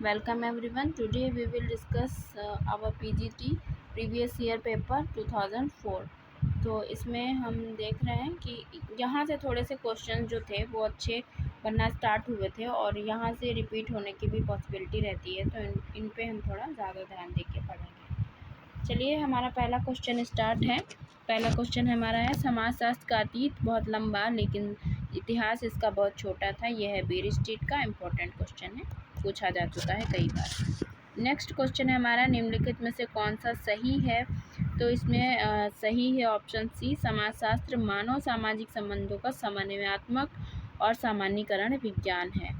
Welcome everyone. Today we will discuss our PGT previous year paper 2004. तो इसमें हम देख रहे हैं कि यहाँ से थोड़े से क्वेश्चन जो थे वो अच्छे बनना स्टार्ट हुए थे और यहाँ से रिपीट होने की भी पॉसिबिलिटी रहती है, तो इन पे हम थोड़ा ज़्यादा ध्यान दे के पढ़ेंगे। चलिए, हमारा पहला क्वेश्चन स्टार्ट है। पहला क्वेश्चन हमारा है, समाजशास्त्र का अतीत बहुत लंबा लेकिन इतिहास इसका बहुत छोटा था। यह है बेयरस्ट्रीट का इम्पोर्टेंट क्वेश्चन है, पूछा जा चुका है कई बार। नेक्स्ट क्वेश्चन है हमारा, निम्नलिखित में से कौन सा सही है? तो इसमें सही है ऑप्शन सी, समाजशास्त्र मानव सामाजिक संबंधों का समन्वयात्मक और सामान्यीकरण विज्ञान है।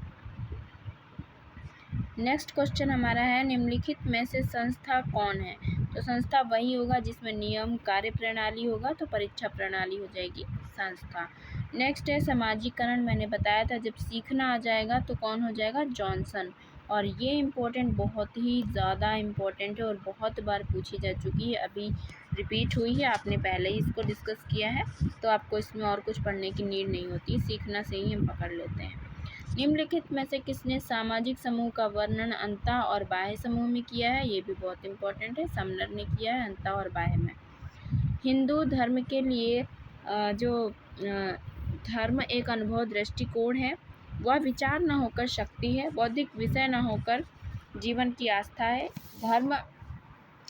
नेक्स्ट क्वेश्चन हमारा है, निम्नलिखित में से संस्था कौन है? तो संस्था वही होगा जिसमें नियम कार्य प्रणाली होगा, तो परीक्षा प्रणाली हो जाएगी संस्था। नेक्स्ट है सामाजिकरण, मैंने बताया था जब सीखना आ जाएगा तो कौन हो जाएगा? जॉनसन। और ये इम्पोर्टेंट, बहुत ही ज़्यादा इम्पोर्टेंट है और बहुत बार पूछी जा चुकी है, अभी रिपीट हुई है, आपने पहले ही इसको डिस्कस किया है, तो आपको इसमें और कुछ पढ़ने की नीड नहीं होती, सीखना से ही हम पकड़ लेते हैं। निम्नलिखित में से किसने सामाजिक समूह का वर्णन अंतः और बाह्य समूह में किया है? ये भी बहुत इंपॉर्टेंट है, समनर ने किया है अंतः और बाह्य में। हिंदू धर्म के लिए जो धर्म एक अनुभव दृष्टिकोण है, वह विचार न होकर शक्ति है, बौद्धिक विषय न होकर जीवन की आस्था है, धर्म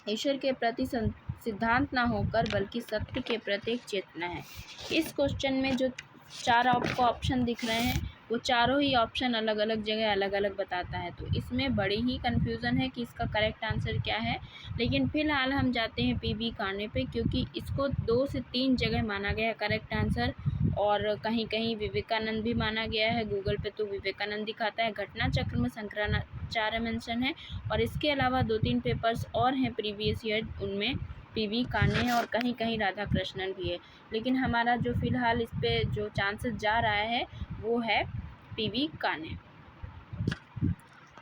ईश्वर के प्रति सिद्धांत न होकर बल्कि सत्य के प्रति एक चेतना है। इस क्वेश्चन में जो चार आपको ऑप्शन दिख रहे हैं वो चारों ही ऑप्शन अलग अलग जगह अलग अलग बताता है, तो इसमें बड़ी ही कन्फ्यूज़न है कि इसका करेक्ट आंसर क्या है। लेकिन फ़िलहाल हम जाते हैं पीवी काने पे, क्योंकि इसको 2 से 3 जगह माना गया है करेक्ट आंसर, और कहीं कहीं विवेकानंद भी माना गया है। गूगल पे तो विवेकानंद दिखाता है, घटना चक्र में शंकराचार्य मेंशन है, और इसके अलावा 2-3 पेपर्स और हैं प्रीवियस ईयर, उनमें पीवी काने है और कहीं कहीं राधा कृष्णन भी है। लेकिन हमारा जो फ़िलहाल इस पे जो चांसेस जा रहा है वो है पीवी काने।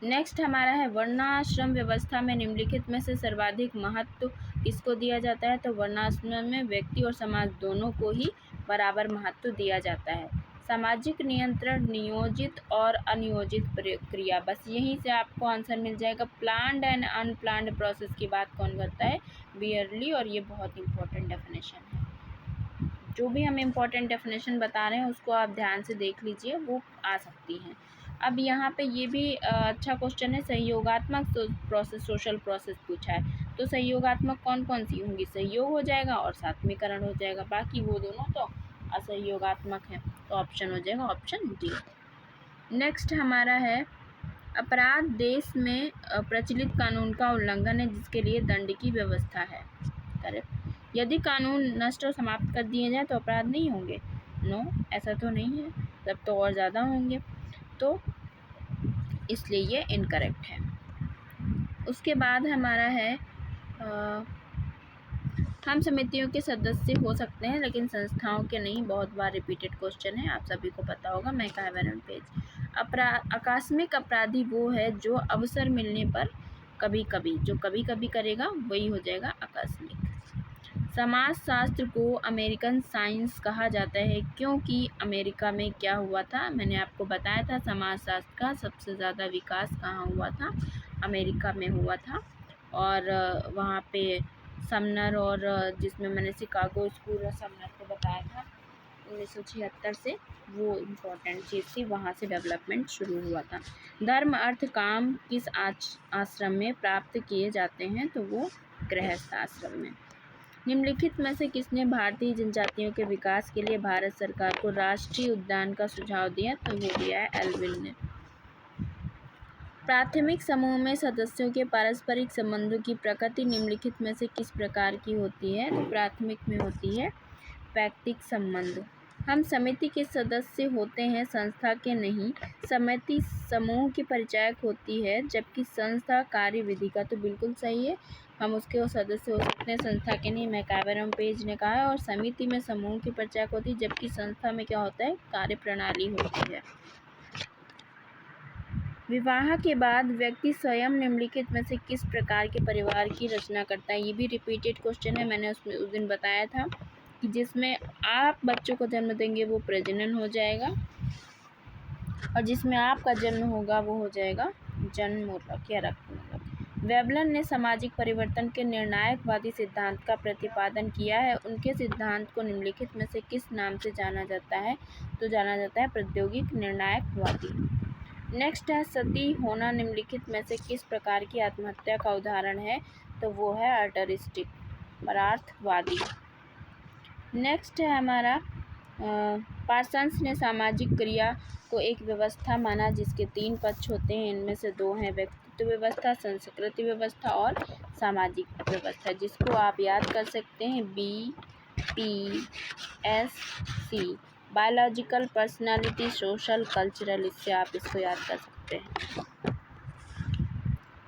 नेक्स्ट हमारा है, वर्णाश्रम व्यवस्था में निम्नलिखित में से सर्वाधिक महत्व किसको दिया जाता है? तो वर्णाश्रम में व्यक्ति और समाज दोनों को ही बराबर महत्व दिया जाता है। सामाजिक नियंत्रण, नियोजित और अनियोजित प्रक्रिया, बस यहीं से आपको आंसर मिल जाएगा। प्लान्ड एंड अनप्लान्ड प्रोसेस की बात कौन करता है? बियरली, और ये बहुत इंपॉर्टेंट डेफिनेशन है। जो भी हम इम्पोर्टेंट डेफिनेशन बता रहे हैं उसको आप ध्यान से देख लीजिए, वो आ सकती हैं। अब यहाँ पे ये भी अच्छा क्वेश्चन है, सहयोगात्मक प्रोसेस सोशल प्रोसेस पूछा है, तो सहयोगात्मक कौन कौन सी होंगी? सहयोग हो जाएगा और सात्मीकरण हो जाएगा, बाकी वो दोनों तो असहयोगात्मक है, तो ऑप्शन हो जाएगा ऑप्शन डी। नेक्स्ट हमारा है, अपराध देश में प्रचलित कानून का उल्लंघन है जिसके लिए दंड की व्यवस्था है। करेक्ट। यदि कानून नष्ट और समाप्त कर दिए जाए तो अपराध नहीं होंगे? नो, ऐसा तो नहीं है, तब तो और ज़्यादा होंगे, तो इसलिए ये इनकरेक्ट है। उसके बाद हमारा है, हम समितियों के सदस्य हो सकते हैं लेकिन संस्थाओं के नहीं, बहुत बार रिपीटेड क्वेश्चन है, आप सभी को पता होगा। मैं कैवरन पेज। आकस्मिक अपराधी वो है जो अवसर मिलने पर कभी कभी करेगा, वही हो जाएगा आकस्मिक। समाजशास्त्र को अमेरिकन साइंस कहा जाता है क्योंकि अमेरिका में क्या हुआ था? मैंने आपको बताया था समाजशास्त्र का सबसे ज़्यादा विकास कहाँ हुआ था? अमेरिका में हुआ था, और वहाँ पे समनर, और जिसमें मैंने शिकागो स्कूल और समनर को बताया था 1976 से, वो इम्पोर्टेंट चीज़ थी, वहाँ से डेवलपमेंट शुरू हुआ था। धर्म अर्थ काम किस आश्रम में प्राप्त किए जाते हैं? तो वो गृहस्थ आश्रम में। निम्नलिखित में से किसने भारतीय जनजातियों के विकास के लिए भारत सरकार को राष्ट्रीय उद्यान का सुझाव दिया? तो वो दिया है एल्विन ने। प्राथमिक समूह में सदस्यों के पारस्परिक संबंधों की प्रकृति निम्नलिखित में से किस प्रकार की होती है? तो प्राथमिक में होती है वैयक्तिक संबंध। हम समिति के सदस्य होते हैं, संस्था के नहीं। समिति समूह की परिचायक होती है जबकि संस्था कार्यविधि का, तो बिल्कुल सही है, हम उसके सदस्य हो सकते हैं, संस्था के नहीं, मैकावरम पेज ने कहा है। और समिति में समूह की परिचायक होती है जबकि संस्था में क्या होता है? कार्य प्रणाली होती है। विवाह के बाद व्यक्ति स्वयं निम्नलिखित में से किस प्रकार के परिवार की रचना करता है? ये भी रिपीटेड क्वेश्चन है, मैंने उसमें उस दिन बताया था कि जिसमें आप बच्चों को जन्म देंगे वो प्रजनन हो जाएगा, और जिसमें आपका जन्म होगा वो हो जाएगा जनमूलक या रक्तमूलक। वेबलर ने सामाजिक परिवर्तन के निर्णायकवादी सिद्धांत का प्रतिपादन किया है। उनके सिद्धांत को निम्नलिखित में से किस नाम से जाना जाता है? तो जाना जाता है प्रौद्योगिक निर्णायकवादी। नेक्स्ट है सती होना निम्नलिखित में से किस प्रकार की आत्महत्या का उदाहरण है? तो वो है अल्टरिस्टिक, परार्थवादी। नेक्स्ट है हमारा पार्सन्स ने सामाजिक क्रिया को एक व्यवस्था माना जिसके 3 पक्ष होते हैं। इनमें से 2 हैं व्यक्तित्व व्यवस्था, संस्कृति व्यवस्था और सामाजिक व्यवस्था, जिसको आप याद कर सकते हैं BPSC, biological, personality, social, cultural. इससे आप इसको याद कर सकते हैं।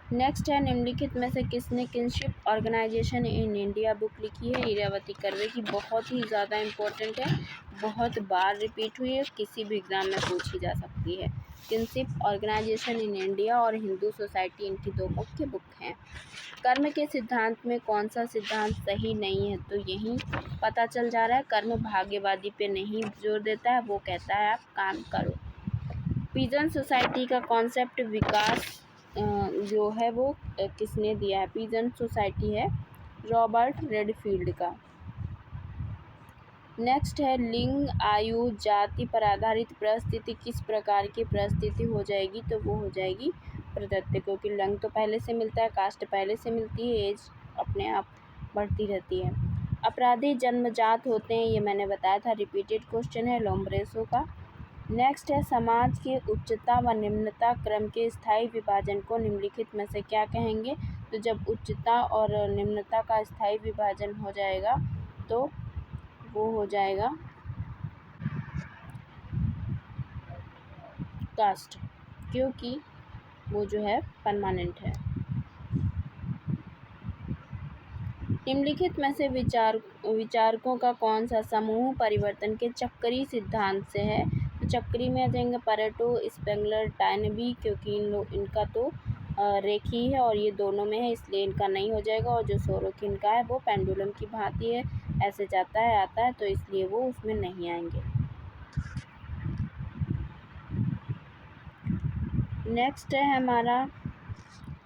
नेक्स्ट है निम्नलिखित में से किसने kinship organisation in India book लिखी है? इरावती कर्वे की। बहुत ही ज़्यादा इम्पोर्टेंट है, बहुत बार रिपीट हुई है, किसी भी एग्ज़ाम में पूछी जा सकती है। किनशिप ऑर्गेनाइजेशन इन इंडिया और हिंदू सोसाइटी इनकी 2 मुख्य बुक हैं। कर्म के सिद्धांत में कौन सा सिद्धांत सही नहीं है? तो यही पता चल जा रहा है, कर्म भाग्यवादी पे नहीं जोर देता है, वो कहता है आप काम करो। पीजन सोसाइटी का कॉन्सेप्ट विकास जो है वो किसने दिया है? पीजन सोसाइटी है रॉबर्ट रेडफील्ड का। नेक्स्ट है लिंग, आयु, जाति पर आधारित परिस्थिति किस प्रकार की परिस्थिति हो जाएगी? तो वो हो जाएगी प्रदत्त, क्योंकि लिंग तो पहले से मिलता है, कास्ट पहले से मिलती है, एज अपने आप बढ़ती रहती है। अपराधी जन्मजात होते हैं, ये मैंने बताया था, रिपीटेड क्वेश्चन है लोम्ब्रेसो का। नेक्स्ट है समाज के उच्चता व निम्नता क्रम के स्थायी विभाजन को निम्नलिखित में से क्या कहेंगे? तो जब उच्चता और निम्नता का स्थायी विभाजन हो जाएगा तो वो हो जाएगा कास्ट, क्योंकि वो जो है परमानेंट है। निम्नलिखित में से विचारकों का कौन सा समूह परिवर्तन के चक्री सिद्धांत से है? तो चक्री में आ जाएंगे पैरेटो, स्पेंगलर, टायनबी, क्योंकि इनका तो रेखी है और ये दोनों में है, इसलिए इनका नहीं हो जाएगा। और जो सोरोकिन का है वो पेंडुलम की भांति है, ऐसे जाता है आता है, तो इसलिए वो उसमें नहीं आएंगे। नेक्स्ट है हमारा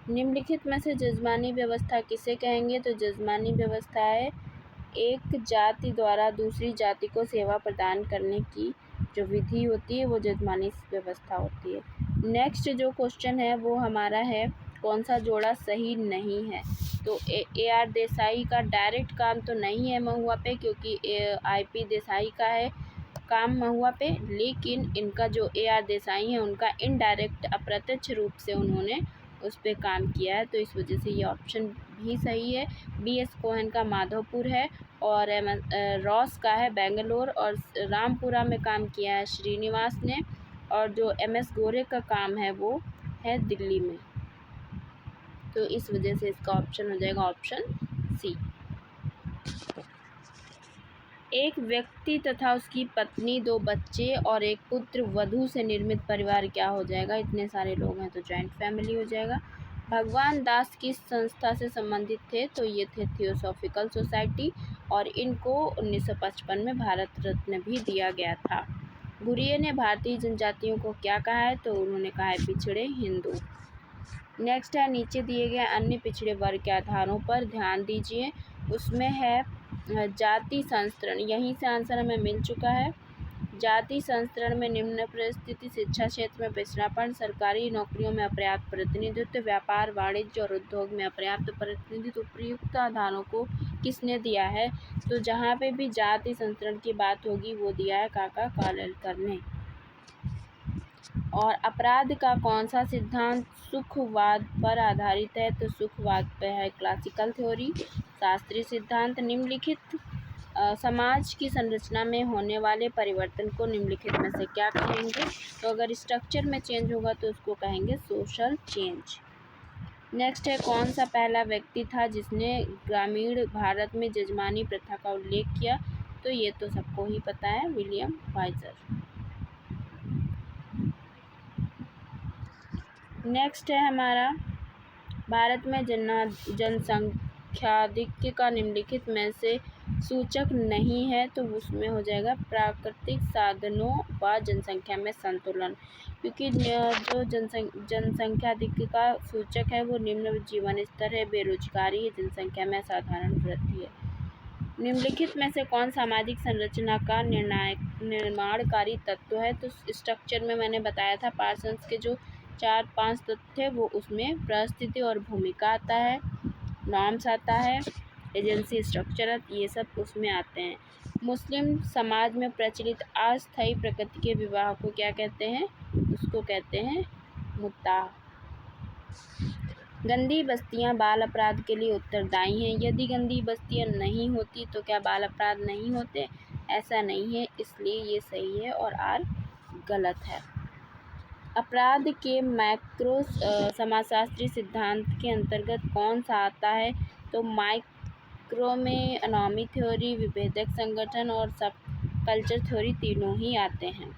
निम्नलिखित में से जजमानी व्यवस्था किसे कहेंगे? तो जजमानी व्यवस्था है एक जाति द्वारा दूसरी जाति को सेवा प्रदान करने की जो विधि होती है वो जजमानी व्यवस्था होती है। नेक्स्ट जो क्वेश्चन है वो हमारा है कौन सा जोड़ा सही नहीं है? तो AR देसाई का डायरेक्ट काम तो नहीं है महुआ पे, क्योंकि IP देसाई का है काम महुआ पे, लेकिन इनका जो AR देसाई है उनका इनडायरेक्ट अप्रत्यक्ष रूप से उन्होंने उस पर काम किया है, तो इस वजह से ये ऑप्शन भी सही है। BS कोहन का माधवपुर है और रॉस का है बेंगलोर, और रामपुरा में काम किया है श्रीनिवास ने, और जो MS गोरे का काम है वो है दिल्ली में, तो इस वजह से इसका ऑप्शन हो जाएगा ऑप्शन C। एक व्यक्ति तथा उसकी पत्नी, 2 बच्चे और एक पुत्र वधू से निर्मित परिवार क्या हो जाएगा? इतने सारे लोग हैं तो जॉइंट फैमिली हो जाएगा। भगवान दास किस संस्था से संबंधित थे? तो ये थे थियोसॉफिकल सोसाइटी, और इनको 1955 में भारत रत्न भी दिया गया था। गुरिये ने भारतीय जनजातियों को क्या कहा है? तो उन्होंने कहा है पिछड़े हिंदू। नेक्स्ट है नीचे दिए गए अन्य पिछड़े वर्ग के आधारों पर ध्यान दीजिए, उसमें है जाति संस्करण, यहीं से आंसर हमें मिल चुका है। जाति संस्करण में निम्न परिस्थिति, शिक्षा क्षेत्र में पिछड़ापन, सरकारी नौकरियों में अपर्याप्त प्रतिनिधित्व, व्यापार, वाणिज्य और उद्योग में अपर्याप्त प्रतिनिधित्व, उपयुक्त आधारों को किसने दिया है? तो जहाँ पे भी जाति संस्करण की बात होगी वो दिया है काका कालेलकर ने। और अपराध का कौन सा सिद्धांत सुखवाद पर आधारित है? तो सुखवाद पे है क्लासिकल थ्योरी, शास्त्रीय सिद्धांत। निम्नलिखित समाज की संरचना में होने वाले परिवर्तन को निम्नलिखित में से क्या कहेंगे? तो अगर स्ट्रक्चर में चेंज होगा तो उसको कहेंगे सोशल चेंज। नेक्स्ट है कौन सा पहला व्यक्ति था जिसने ग्रामीण भारत में जजमानी प्रथा का उल्लेख किया? तो ये तो सबको ही पता है, विलियम वाइजर। नेक्स्ट है हमारा भारत में जनसंख्याधिक्य का निम्नलिखित में से सूचक नहीं है तो उसमें हो जाएगा प्राकृतिक साधनों व जनसंख्या में संतुलन, क्योंकि जो जनसंख्या अधिक का सूचक है वो निम्न जीवन स्तर है, बेरोजगारी है, जनसंख्या में असाधारण वृद्धि है। निम्नलिखित में से कौन सामाजिक संरचना का निर्माणकारी तत्व है? तो स्ट्रक्चर में मैंने बताया था पार्सन्स के जो 4-5 तत्व थे वो उसमें परिस्थिति और भूमिका आता है, नॉर्म्स आता है, एजेंसी, स्ट्रक्चर, ये सब उसमें आते हैं। मुस्लिम समाज में प्रचलित अस्थायी प्रकृति के विवाह को क्या कहते हैं? उसको कहते हैं मुत्ताह। गंदी बस्तियां बाल अपराध के लिए उत्तरदायी हैं। यदि गंदी बस्तियां नहीं होती तो क्या बाल अपराध नहीं होते? ऐसा नहीं है, इसलिए ये सही है और आर गलत है। अपराध के मैक्रो समाजशास्त्री सिद्धांत के अंतर्गत कौन सा आता है? तो माइक्रो में अनोमी थ्योरी, विभेदक संगठन और सब कल्चर थ्योरी तीनों ही आते हैं।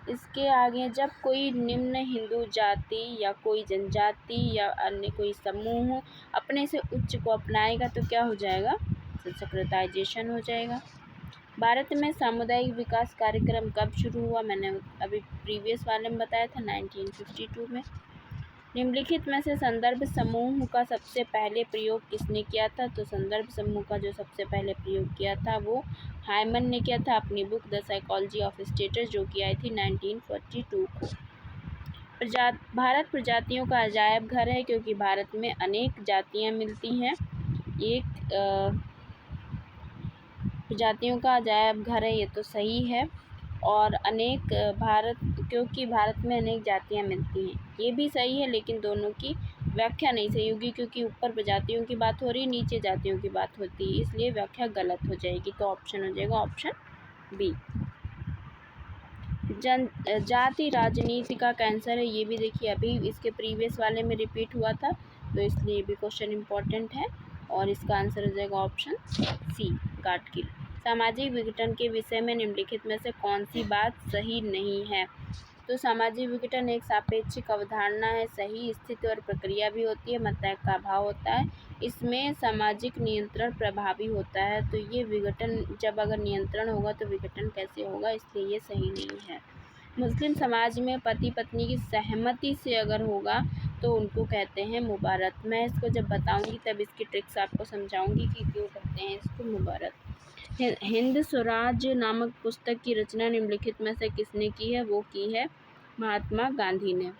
इसके आगे जब कोई निम्न हिंदू जाति या कोई जनजाति या अन्य कोई समूह अपने से उच्च को अपनाएगा तो क्या हो जाएगा? सेक्रेटाइजेशन हो जाएगा। भारत में सामुदायिक विकास कार्यक्रम कब शुरू हुआ? मैंने अभी प्रीवियस वाले में बताया था 1952 में। निम्नलिखित में से संदर्भ समूह का सबसे पहले प्रयोग किसने किया था? तो संदर्भ समूह का जो सबसे पहले प्रयोग किया था वो हाइमन ने किया था अपनी book the psychology of status, जो कि आई थी 1942 को। भारत प्रजातियों का अजायब घर है क्योंकि भारत में अनेक जातियां मिलती हैं। प्रजातियों का अजायब घर है, ये तो सही है। और क्योंकि भारत में अनेक जातियां मिलती हैं, ये भी सही है, लेकिन दोनों की व्याख्या नहीं सही होगी क्योंकि ऊपर प्रजातियों की बात हो रही है, नीचे जातियों की बात होती है, इसलिए व्याख्या गलत हो जाएगी। तो ऑप्शन हो जाएगा ऑप्शन बी। जाति राजनीति का कैंसर है, ये भी देखिए अभी इसके प्रीवियस वाले में रिपीट हुआ था, तो इसलिए ये भी क्वेश्चन इम्पोर्टेंट है और इसका आंसर हो जाएगा ऑप्शन सी, गाटगिल। सामाजिक विघटन के विषय में निम्नलिखित में से कौन सी बात सही नहीं है? तो सामाजिक विघटन एक सापेक्षिक अवधारणा है, सही स्थिति और प्रक्रिया भी होती है, मतदान का अभाव होता है, इसमें सामाजिक नियंत्रण प्रभावी होता है। तो ये विघटन जब अगर नियंत्रण होगा तो विघटन कैसे होगा, इसलिए ये सही नहीं है। मुस्लिम समाज में पति पत्नी की सहमति से अगर होगा तो उनको कहते हैं मुबारत। मैं इसको जब बताऊंगी तब इसकी ट्रिक्स आपको समझाऊंगी कि क्यों कहते हैं इसको मुबारत। हिंद स्वराज नामक पुस्तक की रचना निम्नलिखित में से किसने की है? वो की है महात्मा गांधी ने।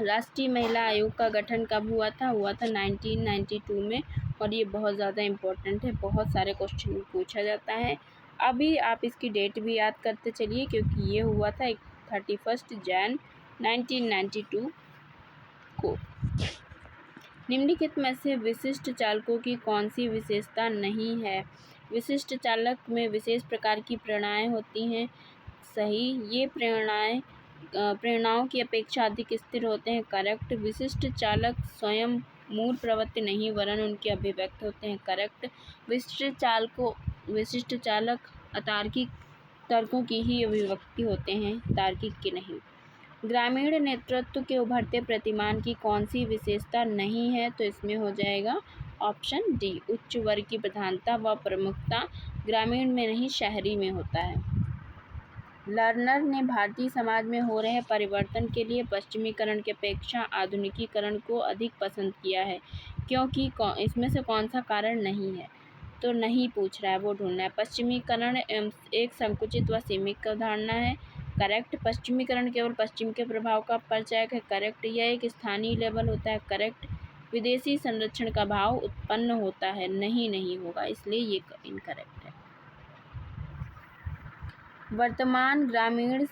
राष्ट्रीय महिला आयोग का गठन कब हुआ था? 1992 में, और ये बहुत ज़्यादा इम्पोर्टेंट है, बहुत सारे क्वेश्चन में पूछा जाता है। अभी आप इसकी डेट भी याद करते चलिए क्योंकि ये हुआ था 31 जनवरी 1992 को। निम्नलिखित में से विशिष्ट चालकों की कौन सी विशेषता नहीं है? विशिष्ट चालक में विशेष प्रकार की प्रेरणाएँ होती हैं, सही। ये प्रेरणाओं की अपेक्षा अधिक स्थिर होते हैं, करेक्ट। विशिष्ट चालक स्वयं मूल प्रवृत्ति नहीं वरन उनके अभिव्यक्त होते हैं, करेक्ट। विशिष्ट चालक अतार्किक तर्कों की ही अभिव्यक्ति होते हैं, तार्किक के नहीं। ग्रामीण नेतृत्व के उभरते प्रतिमान की कौन सी विशेषता नहीं है? तो इसमें हो जाएगा ऑप्शन डी, उच्च वर्ग की प्रधानता व प्रमुखता ग्रामीण में नहीं शहरी में होता है। लर्नर ने भारतीय समाज में हो रहे परिवर्तन के लिए पश्चिमीकरण की अपेक्षा आधुनिकीकरण को अधिक पसंद किया है, क्योंकि इसमें से कौन सा कारण नहीं है? तो नहीं पूछ रहा है, वो ढूंढना है। पश्चिमीकरण एक संकुचित व सीमित अवधारणा है, करेक्ट। पश्चिमीकरण केवल पश्चिम के प्रभाव का परिचायक है, करेक्ट। यह एक स्थानीय लेवल होता है, करेक्ट। विदेशी संरक्षण का भाव उत्पन्न होता है, नहीं होगा, इसलिए ये इनकरेक्ट है। वर्तमान ग्रामीण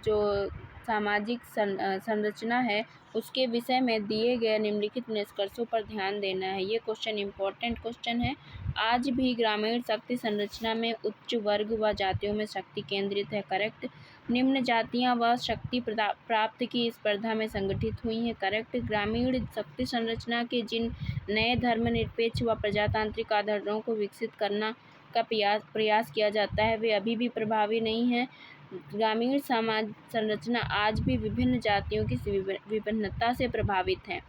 जो सामाजिक संरचना है उसके विषय में दिए गए निम्नलिखित निष्कर्षों पर ध्यान देना है। ये क्वेश्चन इम्पोर्टेंट क्वेश्चन है। आज भी ग्रामीण शक्ति संरचना में उच्च वर्ग व जातियों में शक्ति केंद्रित है, करेक्ट। निम्न जातियां व शक्ति प्राप्त की स्पर्धा में संगठित हुई हैं, करेक्ट। ग्रामीण शक्ति संरचना के जिन नए धर्मनिरपेक्ष व प्रजातांत्रिक आधारों को विकसित करना का प्रयास किया जाता है वे अभी भी प्रभावी नहीं है। ग्रामीण समाज संरचना आज भी विभिन्न जातियों की विभिन्नता से प्रभावित है।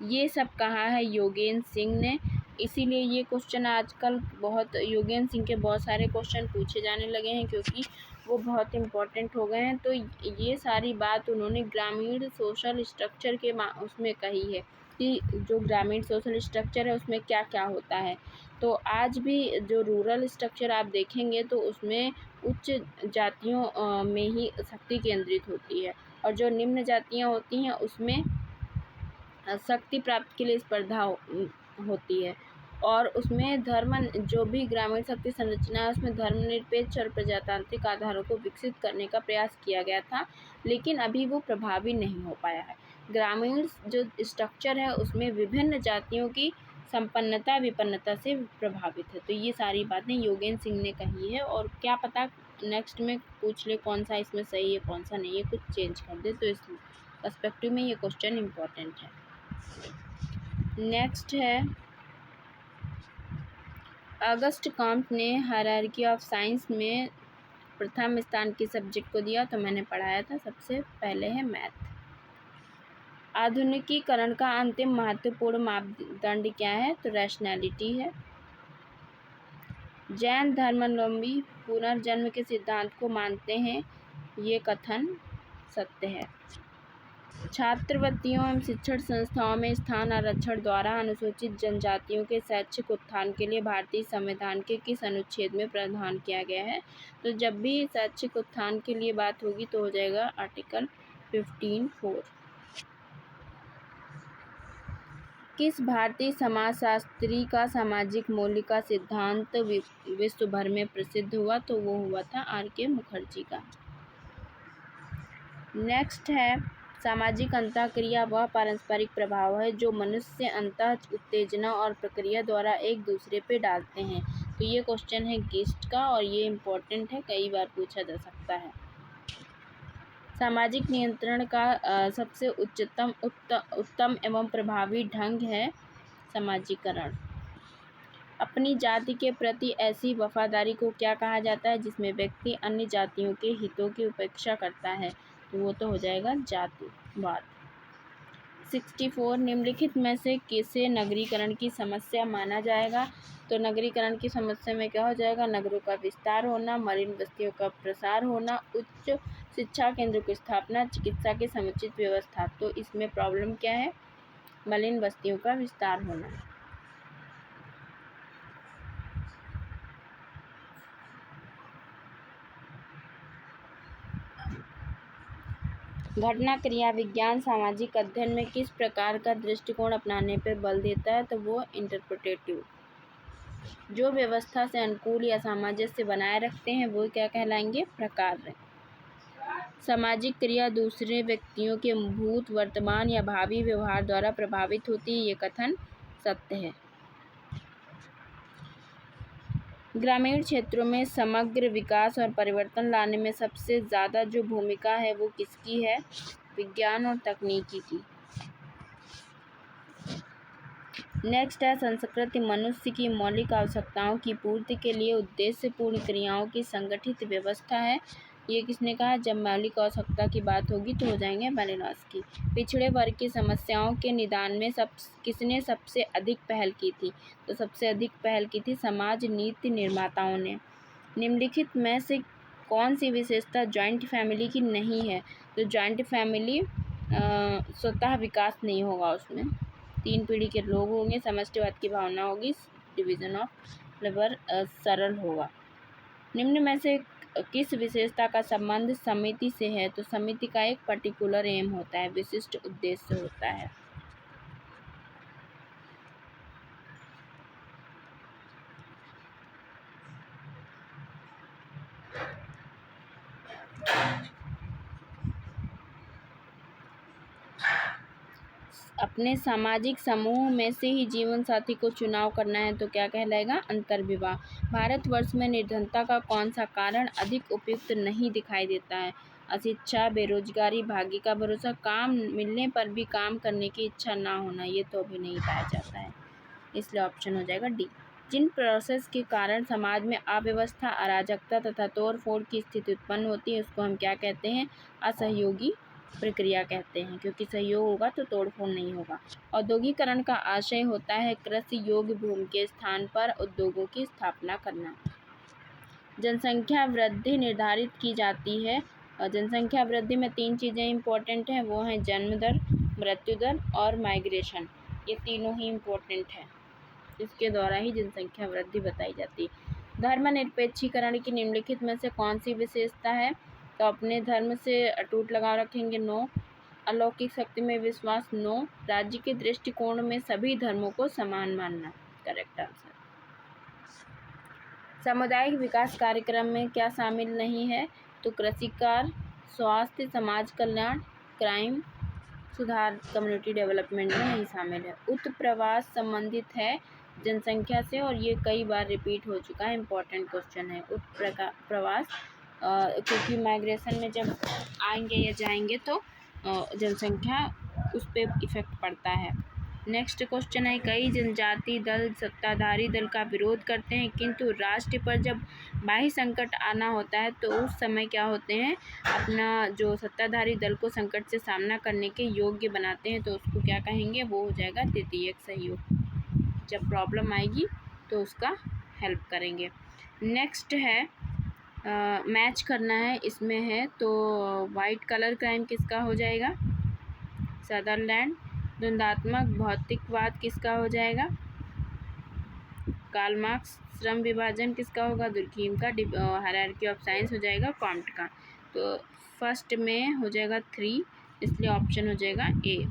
ये सब कहा है योगेंद्र सिंह ने इसीलिए ये क्वेश्चन आजकल बहुत योगेंद्र सिंह के बहुत सारे क्वेश्चन पूछे जाने लगे हैं, क्योंकि वो बहुत इम्पोर्टेंट हो गए हैं। तो ये सारी बात उन्होंने ग्रामीण सोशल स्ट्रक्चर के उसमें कही है कि जो ग्रामीण सोशल स्ट्रक्चर है उसमें क्या क्या होता है। तो आज भी जो रूरल स्ट्रक्चर आप देखेंगे तो उसमें उच्च जातियों में ही शक्ति केंद्रित होती है, और जो निम्न जातियाँ होती हैं उसमें शक्ति प्राप्ति के लिए स्पर्धा होती है। और उसमें धर्म, जो भी ग्रामीण शक्ति संरचना है उसमें धर्मनिरपेक्ष और प्रजातांत्रिक आधारों को विकसित करने का प्रयास किया गया था, लेकिन अभी वो प्रभावी नहीं हो पाया है। ग्रामीण जो स्ट्रक्चर है उसमें विभिन्न जातियों की संपन्नता विपन्नता से प्रभावित है। तो ये सारी बातें योगेंद्र सिंह ने कही है, और क्या पता नेक्स्ट में पूछ ले कौन सा इसमें सही है कौन सा नहीं है, कुछ चेंज कर दे, तो इस पर्सपेक्टिव में ये क्वेश्चन इम्पोर्टेंट है। नेक्स्ट है, अगस्ट कॉम्ट ने हायरार्की ऑफ साइंस में प्रथम स्थान किस सब्जेक्ट को दिया? तो मैंने पढ़ाया था, सबसे पहले है मैथ। आधुनिकीकरण का अंतिम महत्वपूर्ण मापदंड क्या है? तो रैशनैलिटी है। जैन धर्मावलंबी पुनर्जन्म के सिद्धांत को मानते हैं, ये कथन सत्य है। छात्रवृत्तियों एवं शिक्षण संस्थाओं में स्थान आरक्षण द्वारा अनुसूचित जनजातियों के शैक्षिक उत्थान के लिए भारतीय संविधान के किस अनुच्छेद में प्रावधान किया गया है? तो जब भी शैक्षिक उत्थान के लिए बात होगी तो हो जाएगा आर्टिकल 15(4). किस भारतीय समाजशास्त्री का सामाजिक मूल्य का सिद्धांत विश्व भर में प्रसिद्ध हुआ? तो वो हुआ था R.K. मुखर्जी का। नेक्स्ट है, सामाजिक अंतःक्रिया वह पारस्परिक प्रभाव है जो मनुष्य अंतः उत्तेजना और प्रक्रिया द्वारा एक दूसरे पे डालते हैं। तो ये क्वेश्चन है गिस्ट का, और ये इम्पोर्टेंट है, कई बार पूछा जा सकता है। सामाजिक नियंत्रण का सबसे उत्तम एवं प्रभावी ढंग है समाजीकरण। अपनी जाति के प्रति ऐसी वफादारी को क्या कहा जाता है जिसमें व्यक्ति अन्य जातियों के हितों की उपेक्षा करता है? तो वो तो हो जाएगा जातिवाद। 64, निम्नलिखित में से किसे नगरीकरण की समस्या माना जाएगा? तो नगरीकरण की समस्या में क्या हो जाएगा? नगरों का विस्तार होना, मलिन बस्तियों का प्रसार होना, उच्च शिक्षा केंद्रों की स्थापना, चिकित्सा की समुचित व्यवस्था। तो इसमें प्रॉब्लम क्या है? मलिन बस्तियों का विस्तार होना। घटना क्रिया विज्ञान सामाजिक अध्ययन में किस प्रकार का दृष्टिकोण अपनाने पर बल देता है? तो वो इंटरप्रेटेटिव। जो व्यवस्था से अनुकूल या सामंजस्य बनाए रखते हैं वो क्या कहलाएंगे? प्रकार्य। सामाजिक क्रिया दूसरे व्यक्तियों के भूत, वर्तमान या भावी व्यवहार द्वारा प्रभावित होती है, ये कथन सत्य है। ग्रामीण क्षेत्रों में समग्र विकास और परिवर्तन लाने में सबसे ज़्यादा जो भूमिका है वो किसकी है? विज्ञान और तकनीकी की। नेक्स्ट है, संस्कृति मनुष्य की मौलिक आवश्यकताओं की पूर्ति के लिए उद्देश्यपूर्ण क्रियाओं की संगठित व्यवस्था है। ये किसने कहा? जब मौलिक आवश्यकता की बात होगी तो हो जाएंगे मालिनोव्स्की। पिछड़े वर्ग की समस्याओं के निदान में किसने सबसे अधिक पहल की थी? तो सबसे अधिक पहल की थी समाज नीति निर्माताओं ने। निम्नलिखित में से कौन सी विशेषता जॉइंट फैमिली की नहीं है? तो जॉइंट फैमिली स्वतः विकास नहीं होगा, उसमें 3 पीढ़ी के लोग होंगे, समष्टिवाद की भावना होगी, डिवीजन ऑफ लेबर सरल होगा। निम्न में से किस विशेषता का संबंध समिति से है? तो समिति का एक पर्टिकुलर एम होता है, विशिष्ट उद्देश्य होता है। अपने सामाजिक समूह में से ही जीवन साथी को चुनाव करना है तो क्या कहलाएगा? अंतर्विवाह। भारतवर्ष में निर्धनता का कौन सा कारण अधिक उपयुक्त नहीं दिखाई देता है? अशिक्षा, बेरोजगारी, भाग्य का भरोसा, काम मिलने पर भी काम करने की इच्छा ना होना, ये तो अभी नहीं पाया जाता है, इसलिए ऑप्शन हो जाएगा डी। जिन प्रोसेस के कारण समाज में अव्यवस्था, अराजकता तथा तोड़ फोड़ की स्थिति उत्पन्न होती है उसको हम क्या कहते हैं? असहयोगी प्रक्रिया कहते हैं, क्योंकि सहयोग होगा तो तोड़फोड़ नहीं होगा। औद्योगिकरण का आशय होता है कृषि योग्य भूमि के स्थान पर उद्योगों की स्थापना करना। जनसंख्या वृद्धि निर्धारित की जाती है, और जनसंख्या वृद्धि में 3 चीज़ें इम्पोर्टेंट हैं, वो हैं जन्म दर, मृत्यु दर और माइग्रेशन। ये तीनों ही इम्पोर्टेंट हैं, इसके द्वारा ही जनसंख्या वृद्धि बताई जाती है। धर्मनिरपेक्षीकरण की निम्नलिखित में से कौन सी विशेषता है? तो अपने धर्म से अटूट लगाव रखेंगे, नो। अलौकिक शक्ति में विश्वास, नो। राज्य के दृष्टिकोण में सभी धर्मों को समान मानना, करेक्ट आंसर। सामुदायिक विकास कार्यक्रम में क्या शामिल नहीं है? तो कृषि कार्य, स्वास्थ्य, समाज कल्याण, क्राइम सुधार, कम्युनिटी डेवलपमेंट में नहीं शामिल है। उत्प्रवास संबंधित है जनसंख्या से, और ये कई बार रिपीट हो चुका है, इम्पोर्टेंट क्वेश्चन है उत्प्रवास, क्योंकि माइग्रेशन में जब आएंगे या जाएंगे तो जनसंख्या उस पर इफेक्ट पड़ता है। नेक्स्ट क्वेश्चन है, कई जनजाति दल सत्ताधारी दल का विरोध करते हैं, किंतु राष्ट्र पर जब बाह्य संकट आना होता है तो उस समय क्या होते हैं, अपना जो सत्ताधारी दल को संकट से सामना करने के योग्य बनाते हैं, तो उसको क्या कहेंगे, वो हो जाएगा तृतीयक सहयोग। जब प्रॉब्लम आएगी तो उसका हेल्प करेंगे। नेक्स्ट है मैच करना है, इसमें है तो वाइट कलर क्राइम किसका हो जाएगा, सदरलैंड। द्वंद्वात्मक भौतिकवाद किसका हो जाएगा, कार्ल मार्क्स। श्रम विभाजन किसका होगा, दुर्खीम का। हायरार्की ऑफ साइंस हो जाएगा कॉम्ट का। तो फर्स्ट में हो जाएगा 3, इसलिए ऑप्शन हो जाएगा ए।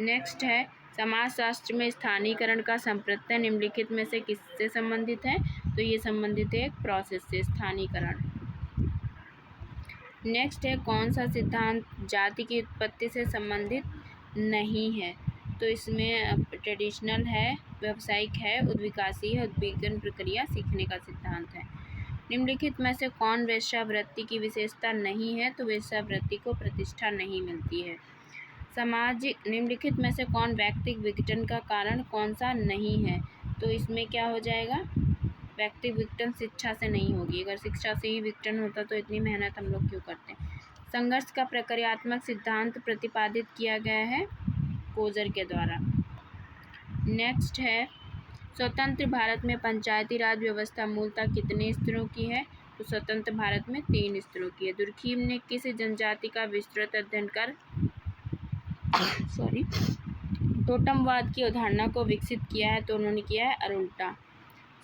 नेक्स्ट है समाजशास्त्र में स्थानीयकरण का संप्रत्यय निम्नलिखित में से किससे संबंधित है? तो ये संबंधित है एक प्रोसेस से, स्थानीयकरण। नेक्स्ट है कौन सा सिद्धांत जाति की उत्पत्ति से संबंधित नहीं है? तो इसमें ट्रेडिशनल है, व्यावसायिक है, उद्विकासी है, उद्विग्न प्रक्रिया सीखने का सिद्धांत है। निम्नलिखित में से कौन वेश्यावृत्ति की विशेषता नहीं है? तो वेश्यावृत्ति को प्रतिष्ठा नहीं मिलती है। सामाजिक निम्नलिखित में से कौन व्यक्तिगत विघटन का कारण कौन सा नहीं है? तो इसमें क्या हो जाएगा, व्यक्तिगत विघटन शिक्षा से नहीं होगी। अगर शिक्षा से ही विघटन होता तो इतनी मेहनत हम लोग क्यों करते हैं। संघर्ष का प्रक्रियात्मक सिद्धांत प्रतिपादित किया गया है कोजर के द्वारा। नेक्स्ट है स्वतंत्र भारत में पंचायती राज व्यवस्था मूलतः कितने स्तरों की है? तो स्वतंत्र भारत में 3 स्तरों की है। दुर्खीम ने किस जनजाति का विस्तृत अध्ययन कर टोटमवाद की अवधारणा को विकसित किया है? तो उन्होंने किया है अरुल्टा।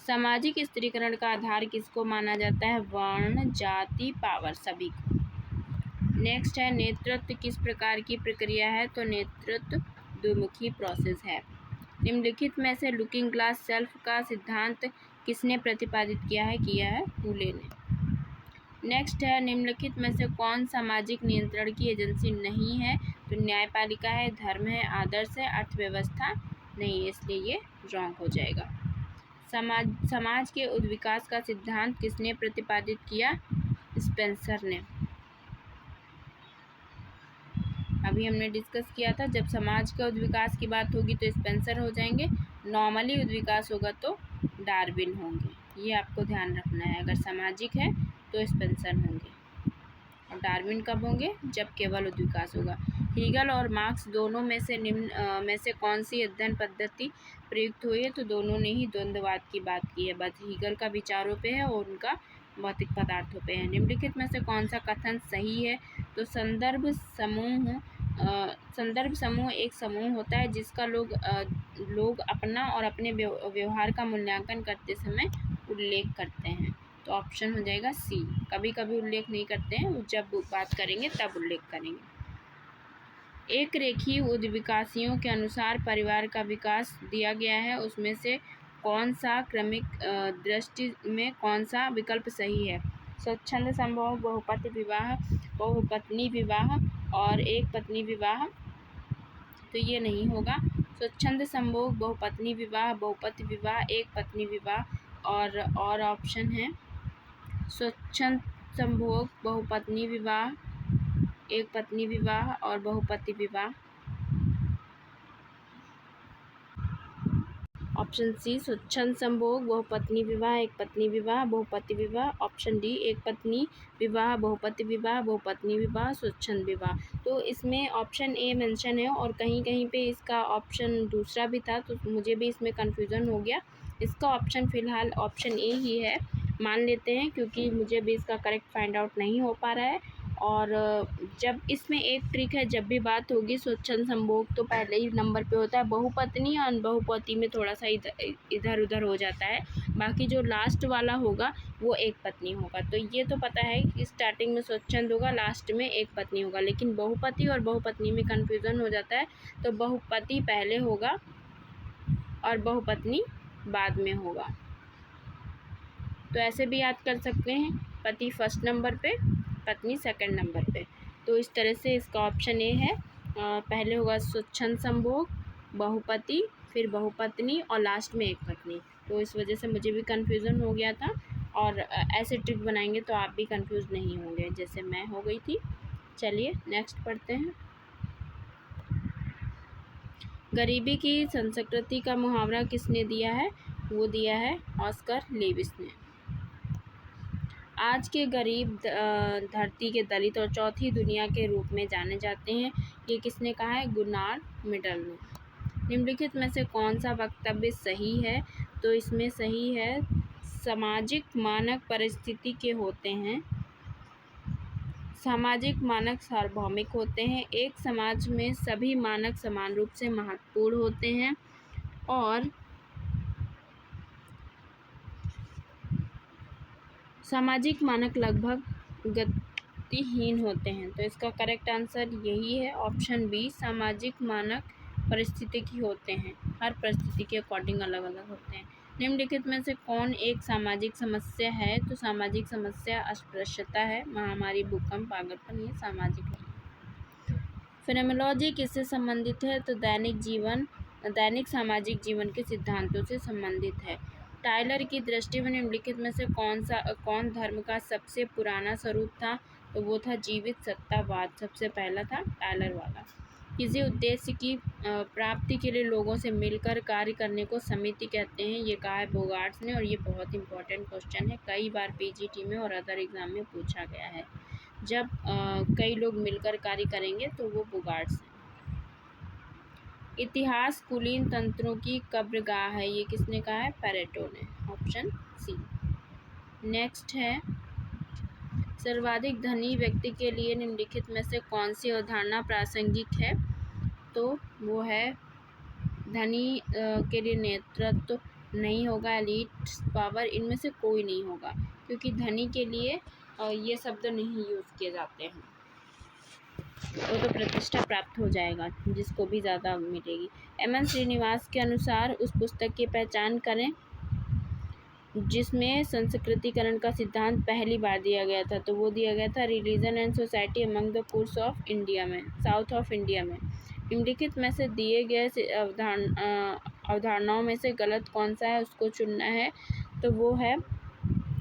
सामाजिक स्त्रीकरण का आधार किसको माना जाता है? वर्ण, जाति, पावर, सभी को। नेक्स्ट है नेतृत्व किस प्रकार की प्रक्रिया है? तो नेतृत्व द्विमुखी प्रोसेस है। निम्नलिखित में से लुकिंग ग्लास सेल्फ का सिद्धांत किसने प्रतिपादित किया है? फूले ने। नेक्स्ट है निम्नलिखित में से कौन सामाजिक नियंत्रण की एजेंसी नहीं है? तो न्यायपालिका है, धर्म है, आदर्श है, अर्थव्यवस्था नहीं है, इसलिए ये रॉन्ग हो जाएगा। समाज के उद्विकास का सिद्धांत किसने प्रतिपादित किया? स्पेंसर ने। अभी हमने डिस्कस किया था, जब समाज का उद्विकास की बात होगी तो स्पेंसर हो जाएंगे, नॉर्मली उद्विकास होगा तो डार्विन होंगे। ये आपको ध्यान रखना है, अगर सामाजिक है तो स्पेंसर होंगे, और डार्विन कब होंगे? जब केवल उद्विकास होगा। हीगल और मार्क्स दोनों में से निम्न में से कौन सी अध्ययन पद्धति प्रयुक्त हुई है? तो दोनों ने ही द्वंद्ववाद की बात की है, बस हीगल का विचारों पे है और उनका भौतिक पदार्थों पे है। निम्नलिखित में से कौन सा कथन सही है? तो संदर्भ समूह एक समूह होता है जिसका लोग अपना और अपने व्यवहार का मूल्यांकन करते समय उल्लेख करते हैं। तो ऑप्शन हो जाएगा सी। कभी कभी उल्लेख नहीं करते हैं, जब बात करेंगे तब उल्लेख करेंगे। एक रेखीय उद्विकासियों के अनुसार परिवार का विकास दिया गया है, उसमें से कौन सा क्रमिक दृष्टि में कौन सा विकल्प सही है? स्वच्छंद संभोग, बहुपति विवाह, बहुपत्नी विवाह और एक पत्नी विवाह। तो ये नहीं होगा। स्वच्छंद संभोग, बहुपत्नी विवाह, बहुपति विवाह, एक पत्नी विवाह और ऑप्शन है स्वच्छंद संभोग, बहुपत्नी विवाह, एक पत्नी विवाह और बहुपति विवाह। ऑप्शन सी स्वच्छंद संभोग, बहुपत्नी विवाह, एक पत्नी विवाह, बहुपति विवाह। ऑप्शन डी एक पत्नी विवाह, बहुपति विवाह, बहुपत्नी विवाह, स्वच्छंद विवाह। तो इसमें ऑप्शन ए मेंशन है और कहीं कहीं पे इसका ऑप्शन दूसरा भी था, तो मुझे भी इसमें कन्फ्यूज़न हो गया। इसका ऑप्शन फ़िलहाल ऑप्शन ए ही है, मान लेते हैं, क्योंकि मुझे भी इसका करेक्ट फाइंड आउट नहीं हो पा रहा है। और जब इसमें एक ट्रिक है, जब भी बात होगी स्वच्छंद संभोग तो पहले ही नंबर पे होता है बहुपत्नी, और बहुपति में थोड़ा सा इधर उधर हो जाता है। बाकी जो लास्ट वाला होगा वो एक पत्नी होगा। तो ये तो पता है कि स्टार्टिंग में स्वच्छंद होगा, लास्ट में एक पत्नी होगा, लेकिन बहुपति और बहुपत्नी में कन्फ्यूज़न हो जाता है। तो बहुपति पहले होगा और बहुपत्नी बाद में होगा। तो ऐसे भी याद कर सकते हैं, पति फर्स्ट नंबर पे, पत्नी सेकंड नंबर पे। तो इस तरह से इसका ऑप्शन ए है, पहले होगा स्वच्छंद संभोग, बहुपति, फिर बहुपत्नी और लास्ट में एक पत्नी। तो इस वजह से मुझे भी कन्फ्यूज़न हो गया था, और ऐसे ट्रिक बनाएंगे तो आप भी कन्फ्यूज़ नहीं होंगे जैसे मैं हो गई थी। चलिए नेक्स्ट पढ़ते हैं। गरीबी की संस्कृति का मुहावरा किसने दिया है? वो दिया है ऑस्कर लेविस ने। आज के गरीब धरती के दलित और चौथी दुनिया के रूप में जाने जाते हैं, ये किसने कहा है? गुनार मिडल ने। निम्नलिखित में से कौन सा वक्तव्य सही है? तो इसमें सही है, सामाजिक मानक परिस्थिति के होते हैं, सामाजिक मानक सार्वभौमिक होते हैं, एक समाज में सभी मानक समान रूप से महत्वपूर्ण होते हैं, और सामाजिक मानक लगभग गतिहीन होते हैं। तो इसका करेक्ट आंसर यही है, ऑप्शन बी, सामाजिक मानक परिस्थितिकी होते हैं, हर परिस्थिति के अकॉर्डिंग अलग अलग होते हैं। निम्नलिखित में से कौन एक सामाजिक समस्या है? तो सामाजिक समस्या अस्पृश्यता है, महामारी, भूकंप, पागलपन, ये सामाजिक है। फिनोमेनोलॉजी किससे संबंधित है? तो दैनिक सामाजिक जीवन के सिद्धांतों से संबंधित है। टाइलर की दृष्टि में निम्नलिखित में से कौन धर्म का सबसे पुराना स्वरूप था? तो वो था जीवित सत्तावाद, सबसे पहला था टाइलर वाला। किसी उद्देश्य की प्राप्ति के लिए लोगों से मिलकर कार्य करने को समिति कहते हैं, ये कहा है बोगार्ट्स ने, और ये बहुत इंपॉर्टेंट क्वेश्चन है, कई बार पीजीटी में और अदर एग्जाम में पूछा गया है। जब कई लोग मिलकर कार्य करेंगे तो वो बोगार्ट्स हैं। इतिहास कुलीन तंत्रों की कब्रगाह है, ये किसने कहा है? पेरेटो ने, ऑप्शन सी। नेक्स्ट है, सर्वाधिक धनी व्यक्ति के लिए निम्नलिखित में से कौन सी अवधारणा प्रासंगिक है? तो वो है धनी के लिए नेतृत्व नहीं होगा, एलीट पावर, इनमें से कोई नहीं होगा, क्योंकि धनी के लिए ये शब्द नहीं यूज़ किए जाते हैं। वो तो प्रतिष्ठा प्राप्त हो जाएगा जिसको भी ज़्यादा मिलेगी। एम.एन. श्रीनिवास के अनुसार उस पुस्तक की पहचान करें जिसमें संस्कृतिकरण का सिद्धांत पहली बार दिया गया था। तो वो दिया गया था religion and society among the poor of India में, साउथ ऑफ इंडिया में। निम्नलिखित में से दिए गए अवधारणाओं में से गलत कौन सा है, उसको चुनना है। तो वो है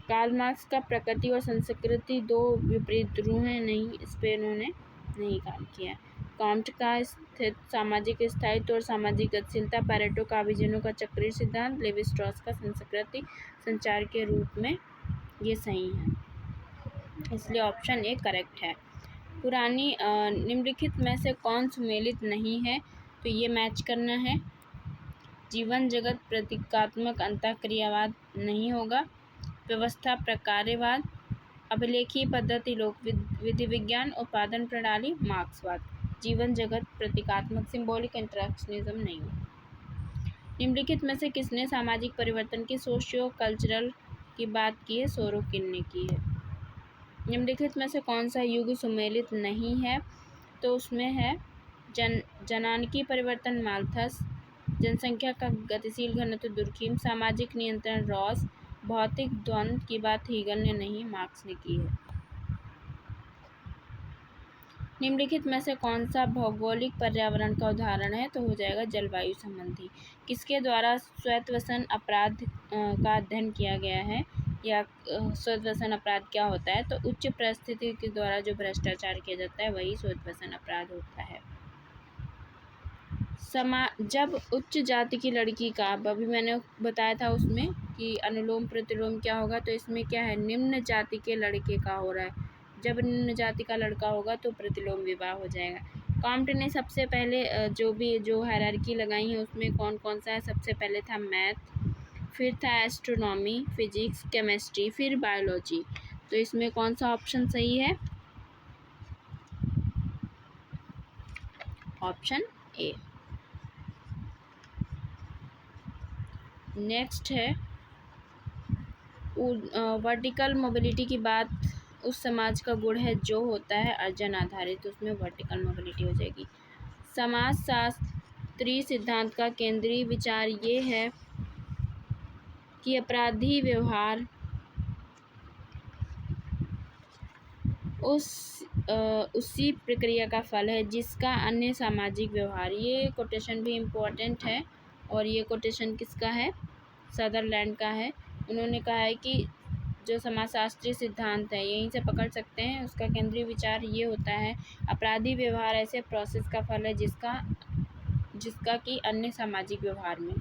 कार्ल मार्क्स का प्रकृति और संस्कृति दो विपरीत ध्रुव हैं, नहीं, इस पे इन्होंने नहीं काम किया। कॉम्ट का स्थित सामाजिक स्थायित्व और सामाजिक गतिशीलता, पैरेटो का अभिजनों का चक्रीय सिद्धांत, लेवी स्ट्रॉस का संस्कृति संचार के रूप में, ये सही है, इसलिए ऑप्शन ए करेक्ट है। पुरानी निम्नलिखित में से कौन सुमेलित नहीं है? तो ये मैच करना है। जीवन जगत प्रतीकात्मक अंतःक्रियावाद नहीं होगा, व्यवस्था प्रकार्यवाद, अभिलेखीय पद्धति लोक विधि विज्ञान, उत्पादन प्रणाली मार्क्सवाद। जीवन जगत प्रतीकात्मक सिंबॉलिक इंटरेक्शनिज्म नहीं होगा। निम्नलिखित में से किसने सामाजिक परिवर्तन की सोशियो कल्चरल की बात की है? सोरोकिन ने की है। निम्नलिखित में से कौन सा युग सुमेलित नहीं है? तो उसमें है जनानकी परिवर्तन माल्थस, जनसंख्या का गतिशील घनत्व दुर्खीम, सामाजिक नियंत्रण रॉस, भौतिक द्वंद्व की बात हीगल ने नहीं, मार्क्स ने की है। निम्नलिखित में से कौन सा भौगोलिक पर्यावरण का उदाहरण है? तो हो जाएगा जलवायु संबंधी। किसके द्वारा श्वेतवसन अपराध का अध्ययन किया गया है, या श्वेतवसन अपराध क्या होता है? तो उच्च परिस्थिति के द्वारा जो भ्रष्टाचार किया जाता है वही श्वेतवसन अपराध होता है। जब उच्च जाति की लड़की का, अभी मैंने बताया था उसमें कि अनुलोम प्रतिलोम क्या होगा, तो इसमें क्या है, निम्न जाति के लड़के का हो रहा है। जब निम्न जाति का लड़का होगा तो प्रतिलोम विवाह हो जाएगा। कॉम्ट ने सबसे पहले जो हायरार्की लगाई है उसमें कौन कौन सा है, सबसे पहले था मैथ, फिर था एस्ट्रोनॉमी, फिजिक्स, केमिस्ट्री, फिर बायोलॉजी। तो इसमें कौन सा ऑप्शन सही है, ऑप्शन ए। नेक्स्ट है वर्टिकल मोबिलिटी की बात उस समाज का गुण है जो होता है अर्जन आधारित, तो उसमें वर्टिकल मोबिलिटी हो जाएगी। समाजशास्त्री सिद्धांत का केंद्रीय विचार ये है कि अपराधी व्यवहार उसी प्रक्रिया का फल है जिसका अन्य सामाजिक व्यवहार। ये कोटेशन भी इम्पोर्टेंट है, और ये कोटेशन किसका है, सदरलैंड का है। उन्होंने कहा है कि जो समाजशास्त्री सिद्धांत है, यहीं से पकड़ सकते हैं, उसका केंद्रीय विचार ये होता है अपराधी व्यवहार ऐसे प्रोसेस का फल है जिसका कि अन्य सामाजिक व्यवहार में,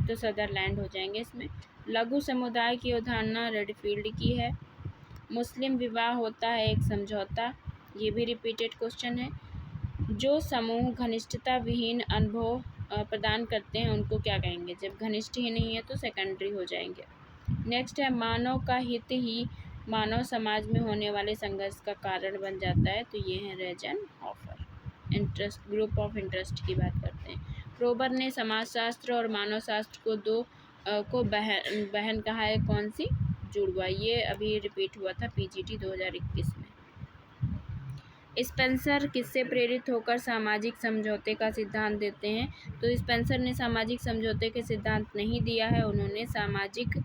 तो सदरलैंड हो जाएंगे इसमें। लघु समुदाय की अवधारणा रेडफील्ड की है। मुस्लिम विवाह होता है एक समझौता, ये भी रिपीटेड क्वेश्चन है। जो समूह घनिष्ठता विहीन अनुभव प्रदान करते हैं उनको क्या कहेंगे, जब घनिष्ठ ही नहीं है तो सेकेंडरी हो जाएंगे। नेक्स्ट है मानव का हित ही मानव समाज में होने वाले संघर्ष का कारण बन जाता है, तो ये है रेजन ऑफर। इंटरेस्ट, ग्रुप ऑफ इंटरेस्ट की बात करते हैं। रोबर ने समाजशास्त्र और मानव शास्त्र को बहन कहा है, कौन सी, जुड़वा। ये अभी रिपीट हुआ था पीजीटी 2021 में। स्पेंसर किससे प्रेरित होकर सामाजिक समझौते का सिद्धांत देते हैं, तो स्पेंसर ने सामाजिक समझौते के सिद्धांत नहीं दिया है, उन्होंने सामाजिक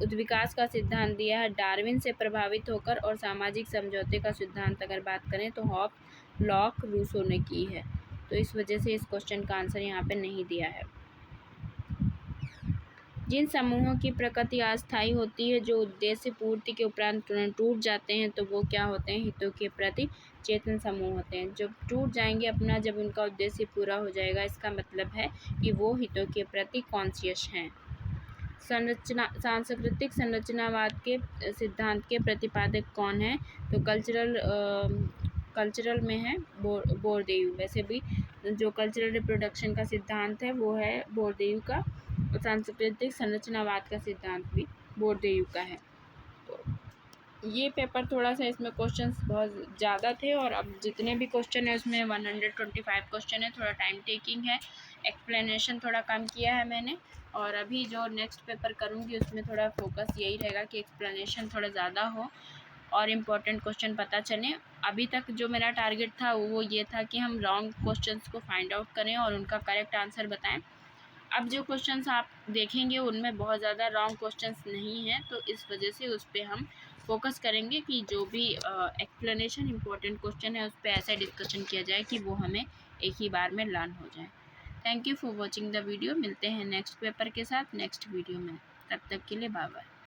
विकास का सिद्धांत दिया है डार्विन से प्रभावित होकर। और सामाजिक समझौते का सिद्धांत अगर बात करें तो हॉब, लॉक, रूसो ने की है, तो इस वजह से इस क्वेश्चन का आंसर यहाँ पे नहीं दिया है। जिन समूहों की प्रकृति अस्थायी होती है, जो उद्देश्य पूर्ति के उपरांत टूट जाते हैं, तो वो क्या होते हैं, हितों के प्रति चेतन समूह होते हैं। जब टूट जाएंगे अपना, जब उनका उद्देश्य पूरा हो जाएगा, इसका मतलब है कि वो हितों के प्रति कॉन्शियस हैं। सांस्कृतिक संरचनावाद के सिद्धांत के प्रतिपादक कौन है, तो कल्चरल में है बोरदेयू। वैसे भी जो कल्चरल रिप्रोडक्शन का सिद्धांत है वो है बोरदेयू का, और सांस्कृतिक संरचनावाद का सिद्धांत भी बोरदेयू का है। तो ये पेपर थोड़ा सा, इसमें क्वेश्चंस बहुत ज़्यादा थे, और अब जितने भी क्वेश्चन है उसमें 125 क्वेश्चन है, थोड़ा टाइम टेकिंग है। एक्सप्लेनेशन थोड़ा कम किया है मैंने, और अभी जो नेक्स्ट पेपर करूँगी उसमें थोड़ा फोकस यही रहेगा कि एक्सप्लेनेशन थोड़ा ज़्यादा हो और इम्पोर्टेंट क्वेश्चन पता चले। अभी तक जो मेरा टारगेट था वो ये था कि हम रॉन्ग क्वेश्चंस को फाइंड आउट करें और उनका करेक्ट आंसर बताएं। अब जो क्वेश्चंस आप देखेंगे उनमें बहुत ज़्यादा रॉन्ग क्वेश्चंस नहीं हैं, तो इस वजह से उस पर हम फोकस करेंगे कि जो भी एक्सप्लेनेशन इम्पोर्टेंट क्वेश्चन है उस पर ऐसा डिस्कशन किया जाए कि वो हमें एक ही बार में लर्न हो जाए। Thank you for watching the video. मिलते हैं नेक्स्ट पेपर के साथ नेक्स्ट वीडियो में, तब तक के लिए बाय बाय।